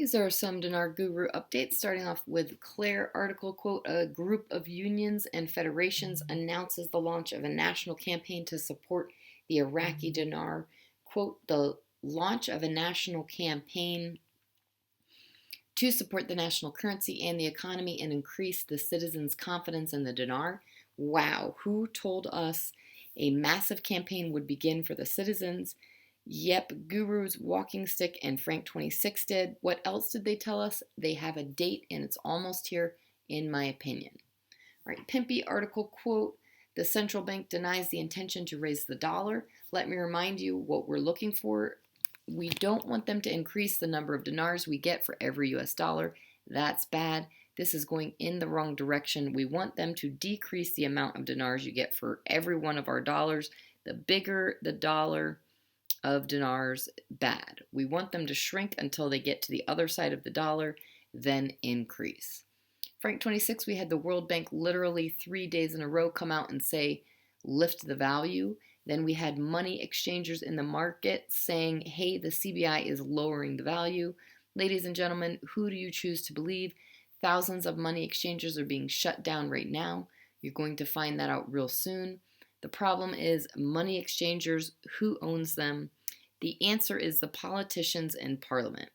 These are some Dinar Guru updates, starting off with Claire article, quote, a group of unions and federations announces the launch of a national campaign to support the Iraqi Dinar. Quote, the launch of a national campaign to support the national currency and the economy and increase the citizens' confidence in the dinar. Wow, who told us a massive campaign would begin for the citizens? Yep, Guru's Walking Stick and Frank 26 did. What else did they tell us? They have a date and it's almost here, in my opinion. All right, Pimpy article, quote, the central bank denies the intention to raise the dollar. Let me remind you what we're looking for. We don't want them to increase the number of dinars we get for every US dollar. That's bad. This is going in the wrong direction. We want them to decrease the amount of dinars you get for every one of our dollars. The bigger the dollar of dinars, bad. We want them to shrink until they get to the other side of the dollar, then increase. Frank 26, we had the World Bank literally 3 days in a row come out and say, lift the value. Then we had money exchangers in the market saying, hey, the CBI is lowering the value. Ladies and gentlemen, who do you choose to believe? Thousands of money exchangers are being shut down right now. You're going to find that out real soon. The problem is money exchangers, who owns them? The answer is the politicians in Parliament.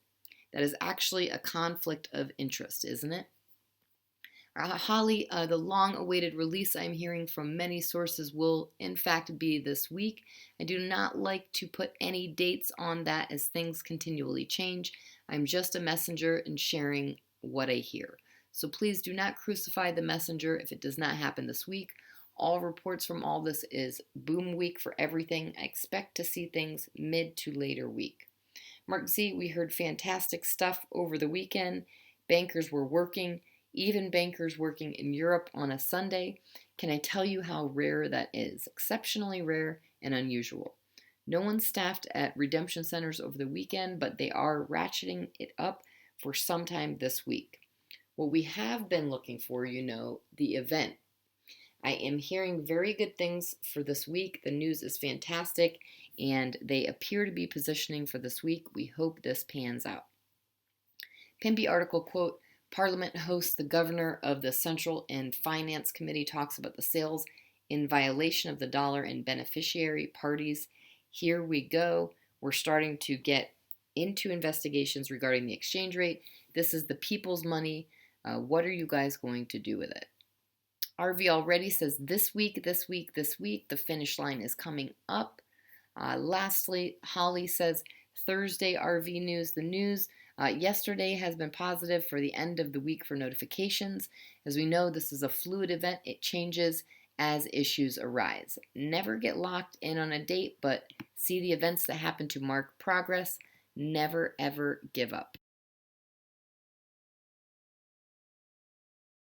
That is actually a conflict of interest, isn't it? Holly, the long-awaited release I'm hearing from many sources will in fact be this week. I do not like to put any dates on that as things continually change. I'm just a messenger and sharing what I hear. So please do not crucify the messenger if it does not happen this week. All reports from all this is boom week for everything. I expect to see things mid to later week. Mark Z, we heard fantastic stuff over the weekend. Bankers were working. Even bankers working in Europe on a Sunday. Can I tell you how rare that is? Exceptionally rare and unusual. No one staffed at redemption centers over the weekend, but they are ratcheting it up for sometime this week. What we have been looking for, the event. I am hearing very good things for this week. The news is fantastic, and they appear to be positioning for this week. We hope this pans out. Pimpy article, quote, Parliament hosts the governor of the Central and Finance Committee talks about the sales in violation of the dollar and beneficiary parties. Here we go. We're starting to get into investigations regarding the exchange rate. This is the people's money. What are you guys going to do with it? RV already says this week, the finish line is coming up. Lastly, Holly says Thursday RV news. The news yesterday has been positive for the end of the week for notifications. As we know, this is a fluid event. It changes as issues arise. Never get locked in on a date, but see the events that happen to mark progress. Never, ever give up.